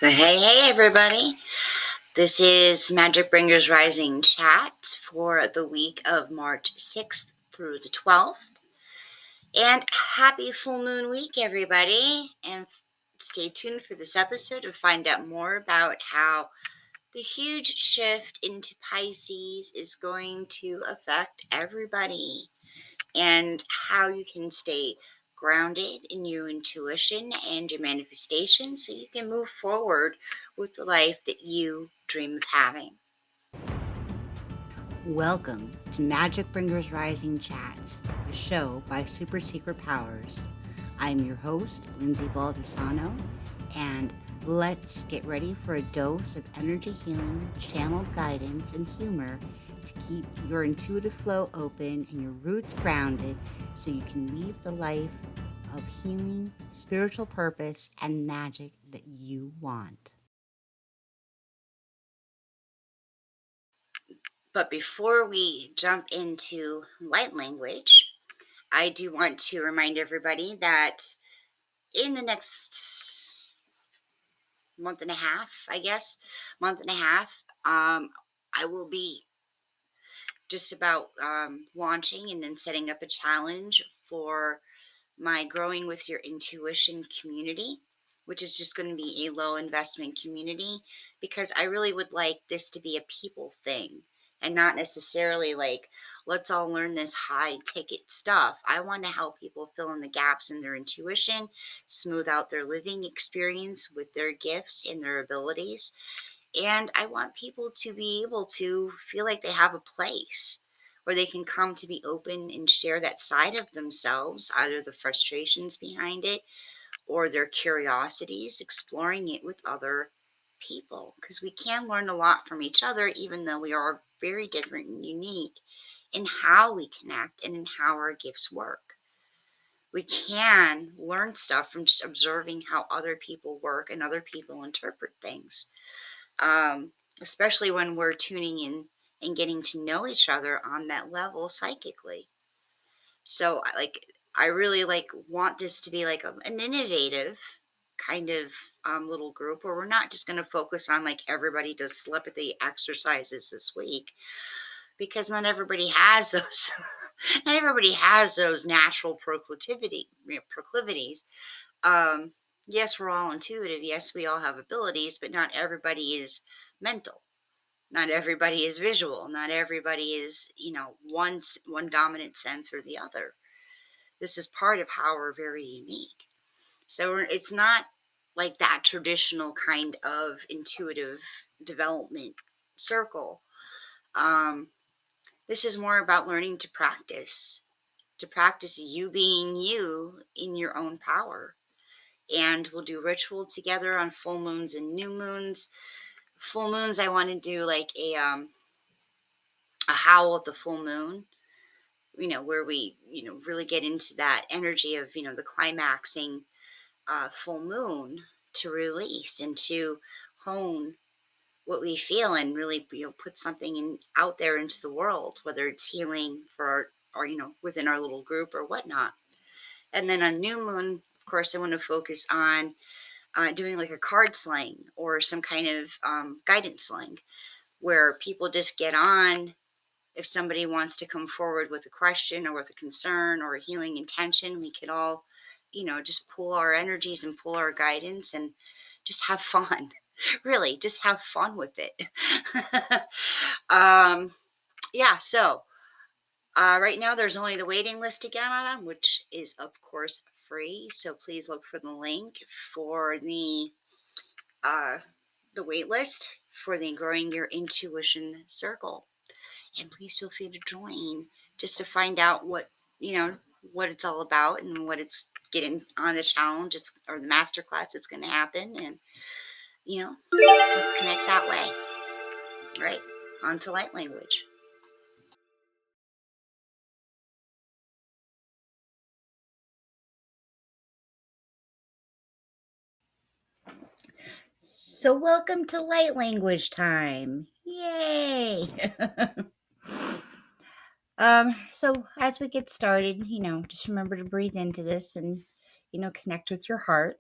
So hey everybody. This is Magic Bringers Rising Chat for the week of March 6th through the 12th. And happy full moon week, everybody. And stay tuned for this episode to find out more about how the huge shift into Pisces is going to affect everybody and how you can stay grounded in your intuition and your manifestation so you can move forward with the life that you dream of having. Welcome to Magic Bringers Rising Chats, a show by Super Secret Powers. I'm your host, Lindsay Baldessano, and let's get ready for a dose of energy healing, channeled guidance, and humor to keep your intuitive flow open and your roots grounded so you can lead the life of healing, spiritual purpose, and magic that you want. But before we jump into light language, I do want to remind everybody that in the next month and a half, I will be just about launching and then setting up a challenge for my Growing with Your Intuition community, which is just going to be a low investment community because I really would like this to be a people thing and not necessarily like, let's all learn this high ticket stuff. I want to help people fill in the gaps in their intuition, smooth out their living experience with their gifts and their abilities. And I want people to be able to feel like they have a place where they can come to be open and share that side of themselves, either the frustrations behind it or their curiosities, exploring it with other people. Because we can learn a lot from each other, even though we are very different and unique in how we connect and in how our gifts work. We can learn stuff from just observing how other people work and other people interpret things, especially when we're tuning in and getting to know each other on that level psychically. So I really want this to be like an innovative kind of little group where we're not just going to focus on like everybody does telepathy exercises this week, because not everybody has those. Not everybody has those natural proclivities. um, yes, we're all intuitive, yes, we all have abilities, but not everybody is mental, not everybody is visual, not everybody is one dominant sense or the other. This is part of how we're very unique. So it's not like that traditional kind of intuitive development circle. Um, this is more about learning to practice you being you in your own power. And we'll do ritual together on full moons and new moons. Full moons, I want to do like a howl at the full moon, where we, really get into that energy of, the climaxing full moon to release and to hone what we feel and really, put something out there into the world, whether it's healing for or, within our little group or whatnot. And then on new moon, of course, I want to focus on doing like a card sling or some kind of guidance sling where people just get on. If somebody wants to come forward with a question or with a concern or a healing intention, we could all, just pull our energies and pull our guidance and just have fun. Really, just have fun with it. um, yeah, so right now there's only the waiting list to get on, which is, of course, free. So please look for the link for uh, the wait list for the Growing Your Intuition Circle. And please feel free to join just to find out what it's all about and what it's getting on the challenge or the masterclass that's going to happen. And let's connect that way. Right, on to light language. So welcome to light language time. Yay. So as we get started, just remember to breathe into this and, connect with your heart.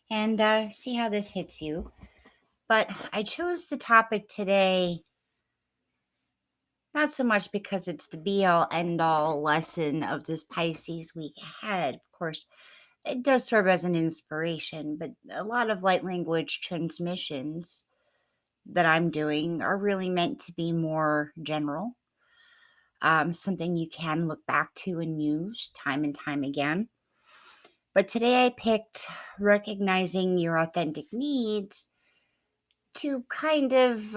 and see how this hits you. But I chose the topic today not so much because it's the be all end all lesson of this Pisces week ahead. Of course, it does serve as an inspiration, but a lot of light language transmissions that I'm doing are really meant to be more general, something you can look back to and use time and time again. But today I picked recognizing your authentic needs to kind of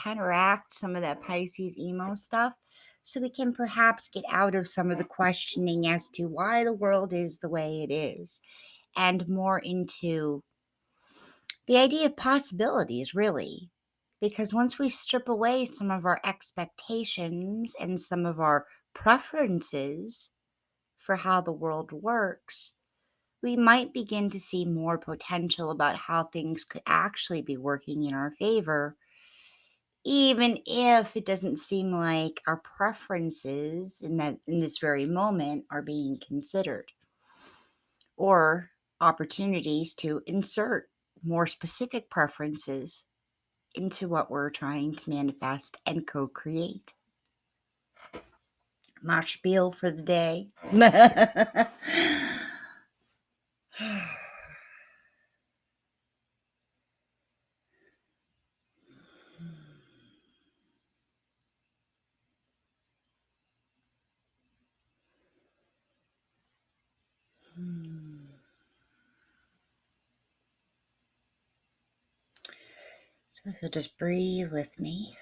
counteract some of that Pisces emo stuff, so we can perhaps get out of some of the questioning as to why the world is the way it is, and more into the idea of possibilities, really. Because once we strip away some of our expectations and some of our preferences for how the world works, we might begin to see more potential about how things could actually be working in our favor, even if it doesn't seem like our preferences in this very moment are being considered, or opportunities to insert more specific preferences into what we're trying to manifest and co-create. My spiel for the day. So if you'll just breathe with me.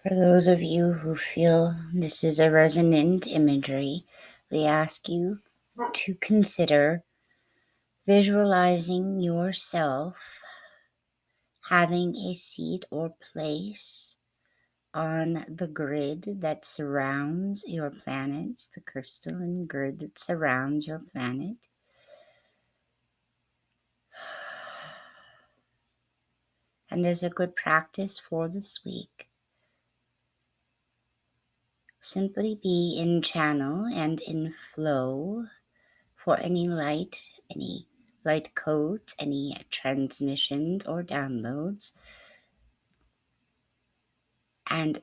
For those of you who feel this is a resonant imagery, we ask you to consider visualizing yourself having a seat or place on the grid that surrounds your planet, the crystalline grid that surrounds your planet. And as a good practice for this week, simply be in channel and in flow for any light codes, any transmissions or downloads, and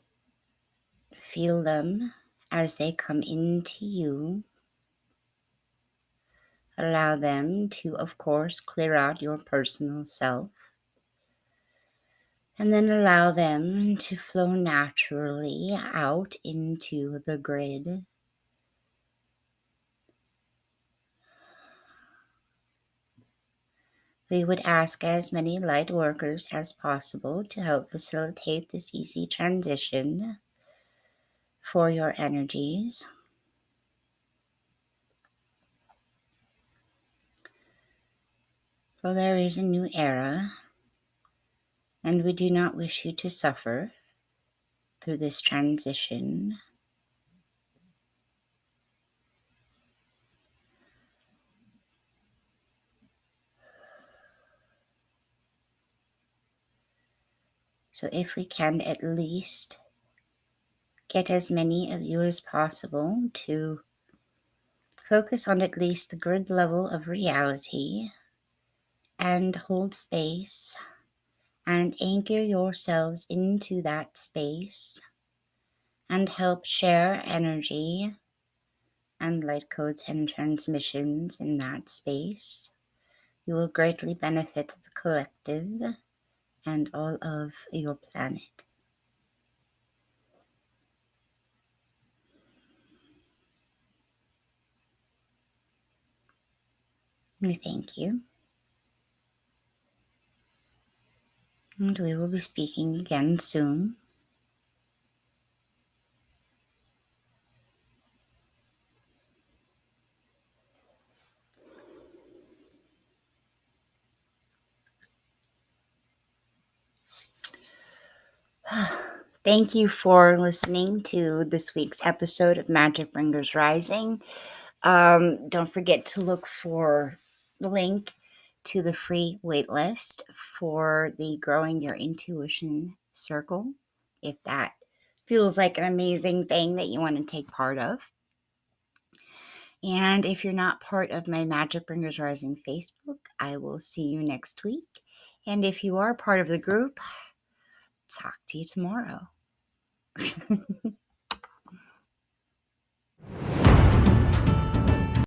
feel them as they come into you. Allow them to, of course, clear out your personal self, and then allow them to flow naturally out into the grid. We would ask as many light workers as possible to help facilitate this easy transition for your energies. For there is a new era, and we do not wish you to suffer through this transition. So if we can at least get as many of you as possible to focus on at least the grid level of reality and hold space and anchor yourselves into that space and help share energy and light codes and transmissions in that space, you will greatly benefit the collective and all of your planet. We thank you. And we will be speaking again soon. Thank you for listening to this week's episode of Magic Bringers Rising. Don't forget to look for the link to the free waitlist for the Growing Your Intuition Circle, if that feels like an amazing thing that you want to take part of. And if you're not part of my Magic Bringers Rising Facebook, I will see you next week. And if you are part of the group, talk to you tomorrow.